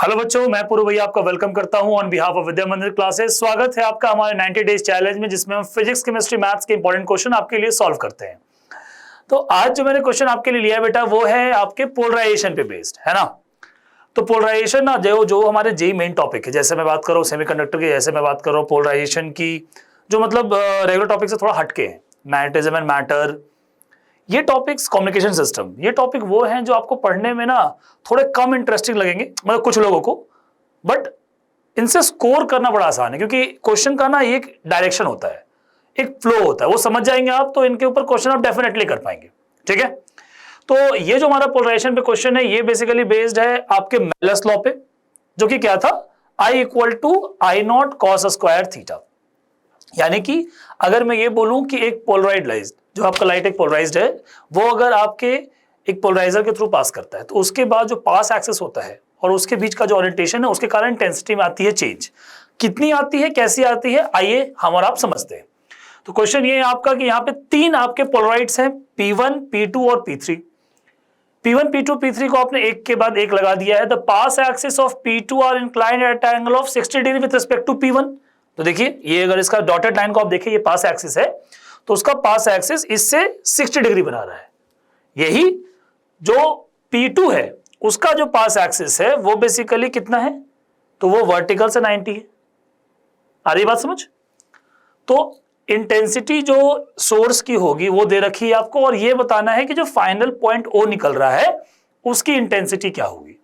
Hello बच्चों, मैं पूर्व भैया आपका वेलकम करता हूं ऑन बिहाफ ऑफ विद्या मंदिर क्लासेस। स्वागत है आपका हमारे 90 डेज चैलेंज में, जिसमें हम फिजिक्स, केमिस्ट्री, मैथ्स के इंपॉर्टेंट क्वेश्चन आपके लिए सॉल्व करते हैं। तो आज जो मैंने क्वेश्चन आपके लिए लिया है बेटा, वो है आपके पोलराइजेशन पे बेस्ड, है ना। तो पोलराइजेशन ना जो हमारे जेई मेन टॉपिक है, जैसे मैं बात कर रहा हूँ सेमीकंडक्टर की, जैसे मैं बात कर रहा हूँ पोलराइजेशन की, जो मतलब रेगुलर टॉपिक से थोड़ा हटके हैं, मैग्नेटिज्म एंड मैटर, ये टॉपिक्स, कम्युनिकेशन सिस्टम, ये टॉपिक वो हैं जो आपको पढ़ने में ना थोड़े कम इंटरेस्टिंग लगेंगे, मतलब कुछ लोगों को, बट इनसे स्कोर करना बड़ा आसान है, क्योंकि क्वेश्चन का ना एक डायरेक्शन होता है, एक फ्लो होता है, वो समझ जाएंगे आप तो इनके ऊपर क्वेश्चन आप डेफिनेटली कर पाएंगे। ठीक है, तो ये जो हमारा पोलराइजेशन पे क्वेश्चन है, ये बेसिकली बेस्ड है आपके मेलस लॉ पे, जो कि क्या था, I equal to I naught cos square theta. यानी कि अगर मैं ये बोलूं कि एक पोलराइज्ड, जो आपका लाइट एक पोलराइज्ड है, वो अगर आपके एक पोलराइजर के थ्रू पास करता है, तो उसके बाद जो पास एक्सिस होता है और उसके बीच का जो ओरिएंटेशन है, उसके कारण इंटेंसिटी में आती है चेंज। कितनी आती है, कैसी आती है, आइए हम और आप समझते हैं। तो क्वेश्चन ये है आपका कि यहाँ पे तीन आपके पोलराइड्स हैं, P1, P2 और P3। P1, P2, P3 को आपने एक के बाद एक लगा दिया है। The pass axis of P2 are inclined at angle of 60 degree with respect to P1। तो देखिए, ये अगर इसका डॉटेड लाइन को आप देखिए, ये पास एक्सिस है, तो उसका पास एक्सिस इससे 60 डिग्री बना रहा है। यही जो P2 है, उसका जो पास एक्सिस है वो बेसिकली कितना है, तो वो वर्टिकल से 90 है। आ रही बात समझ? तो इंटेंसिटी जो सोर्स की होगी वो दे रखी है आपको, और ये बताना है कि जो फाइनल पॉइंट O निकल रहा है उसकी इंटेंसिटी क्या होगी।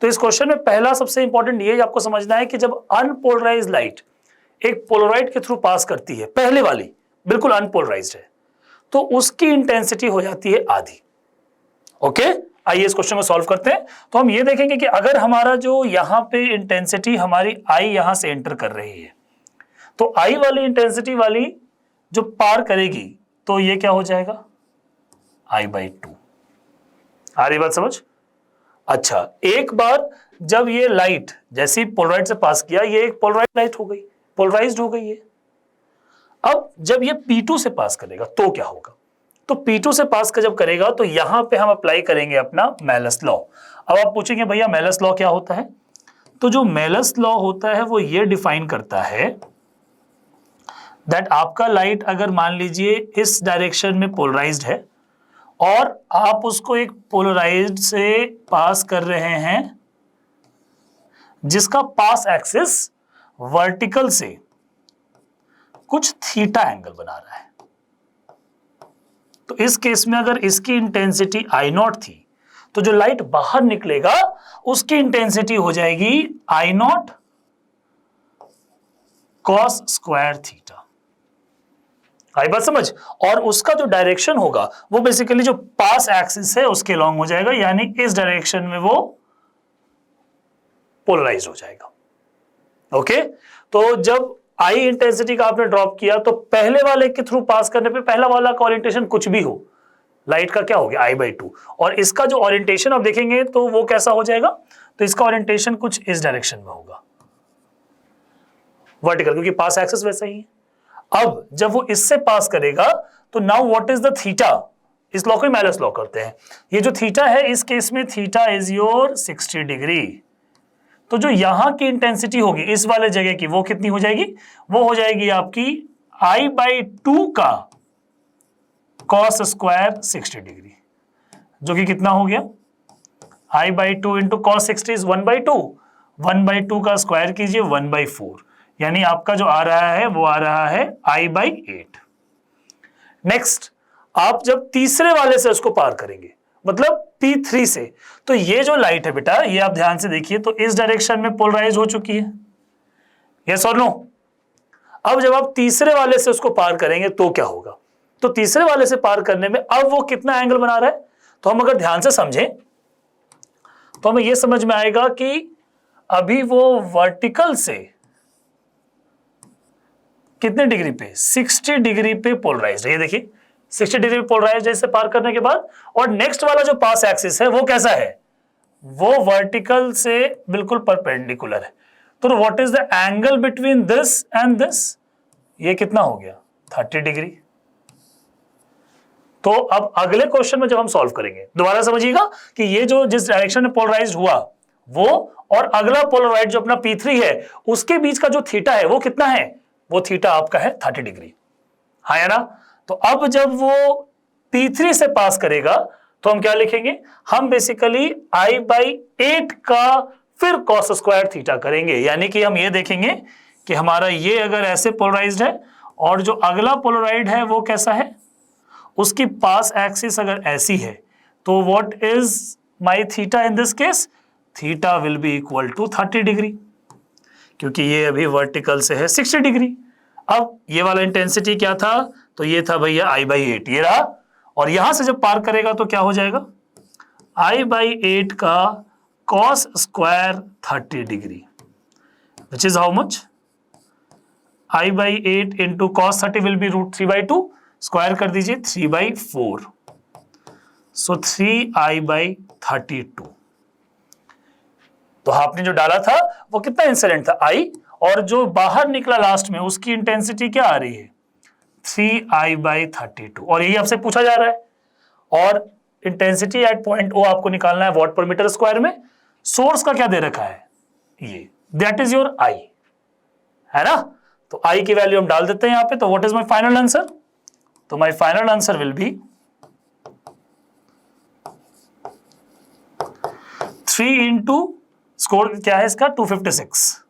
तो इस क्वेश्चन में पहला सबसे इंपॉर्टेंट ये आपको समझना है कि जब अनपोलराइज्ड लाइट एक पोलराइड के थ्रू पास करती है, पहले वाली बिल्कुल अनपोलराइज्ड है, तो उसकी इंटेंसिटी हो जाती है आधी। ओके, आइए इस क्वेश्चन को सॉल्व करते हैं। तो हम ये देखेंगे कि अगर हमारा जो यहां पे इंटेंसिटी हमारी आई यहां से एंटर कर रही है, तो आई वाली इंटेंसिटी वाली जो पार करेगी, तो ये क्या हो जाएगा, I/2। आ रही बात समझ? अच्छा, एक बार जब ये लाइट जैसे ही पोलराइड से पास किया, ये एक पोलराइड लाइट हो गई, पोलराइज्ड हो गई है। अब जब ये P2 से पास करेगा तो क्या होगा, तो P2 से पास का जब करेगा तो यहां पे हम अप्लाई करेंगे अपना मेलस लॉ। अब आप पूछेंगे भैया मेलस लॉ क्या होता है, तो जो मेलस लॉ होता है वो ये डिफाइन करता है दैट आपका लाइट अगर मान लीजिए इस डायरेक्शन में पोलराइज्ड है और आप उसको एक पोलराइज्ड से पास कर रहे हैं जिसका पास एक्सिस वर्टिकल से कुछ थीटा एंगल बना रहा है, तो इस केस में अगर इसकी इंटेंसिटी I0 थी, तो जो लाइट बाहर निकलेगा उसकी इंटेंसिटी हो जाएगी I0 कॉस स्क्वायर थीटा। आई बात समझ? और उसका जो डायरेक्शन होगा वो बेसिकली जो पास एक्सिस है उसके लॉन्ग हो जाएगा, यानी इस डायरेक्शन में वो पोलराइज हो जाएगा। ओके, तो जब आई इंटेंसिटी का आपने ड्रॉप किया, तो पहले वाले के थ्रू पास करने पे पहला वाला का ओरिएंटेशन कुछ भी हो, लाइट का क्या हो गया I/2, और इसका जो ओरिएंटेशन आप देखेंगे तो वो कैसा हो जाएगा, तो इसका ओरिएंटेशन कुछ इस डायरेक्शन में होगा, वर्टिकल, क्योंकि पास एक्सिस वैसा ही है। अब जब वो इससे पास करेगा तो now what is the theta, इस लॉ को मेलस लॉ करते हैं। ये जो थीटा है, इस केस में थीटा इज योर 60 डिग्री। तो जो यहां की इंटेंसिटी होगी इस वाले जगह की, वो कितनी हो जाएगी, वो हो जाएगी आपकी I/2 का कॉस स्क्वायर 60 डिग्री, जो कि कितना हो गया, I/2 इंटू कॉस 60 इज 1/2, 1/2 का स्क्वायर कीजिए 1/4, यानी आपका जो आ रहा है वो आ रहा है I/8। नेक्स्ट, आप जब तीसरे वाले से उसको पार करेंगे, मतलब P3 से, तो ये जो लाइट है बेटा, ये आप ध्यान से देखिए, तो इस डायरेक्शन में पोलराइज हो चुकी है, यस और नो। अब जब आप तीसरे वाले से उसको पार करेंगे तो क्या होगा, तो तीसरे वाले से पार करने में अब वो कितना एंगल बना रहा है, तो हम अगर ध्यान से समझें तो हमें यह समझ में आएगा कि अभी वो वर्टिकल से कितने डिग्री पे, 60 डिग्री पे पोलराइज्ड है। ये देखिए 60 डिग्री पे पोलराइज्ड है इससे पार करने के बाद, और नेक्स्ट वाला जो पास एक्सिस है वो कैसा है, वो वर्टिकल से बिल्कुल परपेंडिकुलर है। तो what is the angle between this and this, ये कितना हो गया, 30 डिग्री। तो अब अगले क्वेश्चन में जब हम सॉल्व करेंगे, दोबारा समझिएगा कि ये जो जिस डायरेक्शन में पोलराइज्ड हुआ वो, और अगला पोलराइड जो अपना P3 है उसके बीच का जो थीटा है वो कितना है, वो थीटा आपका है 30 डिग्री, हाँ है ना। तो अब जब वो P3 से पास करेगा तो हम क्या लिखेंगे, हम बेसिकली I/8 का फिर cos स्क्वायर थीटा करेंगे, यानी कि हम ये देखेंगे कि हमारा ये अगर ऐसे पोलराइज्ड है और जो अगला पोलराइड है वो कैसा है, उसकी पास एक्सिस अगर ऐसी है, तो what is my theta in this case, theta will be equal to 30 degree, क्योंकि ये अभी वर्टिकल से है 60 डिग्री। अब ये वाला इंटेंसिटी क्या था, तो ये था भैया I/8, ये रहा, और यहां से जब पार करेगा तो क्या हो जाएगा, I/8 का cos square 30 degree, which is how much, I/8 into cos 30 will be √3/2, square कर दीजिए 3/4, सो 3I/32। तो आपने जो डाला था वो कितना इंसिडेंट था I, और जो बाहर निकला लास्ट में उसकी इंटेंसिटी क्या आ रही है 3I/32, और यही आपसे पूछा जा रहा है। और इंटेंसिटी एट पॉइंट O आपको निकालना है वॉट पर मीटर स्क्वायर में, सोर्स का क्या दे रखा है ये, दैट इज योर I, है ना। तो I की वैल्यू हम डाल देते हैं यहां पे, तो what is my final answer, तो my final answer will be 3 into score क्या है इसका 256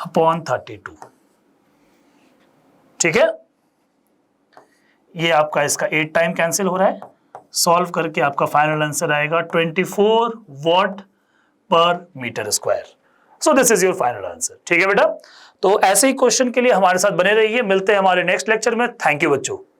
अपॉन 32, ठीक है। ये आपका इसका 8 टाइम कैंसिल हो रहा है, सॉल्व करके आपका फाइनल आंसर आएगा 24 watt per metre square. So this is your final answer, ठीक है बेटा। तो ऐसे ही क्वेश्चन के लिए हमारे साथ बने रहिए, मिलते हैं हमारे नेक्स्ट लेक्चर में। थैंक यू बच्चों।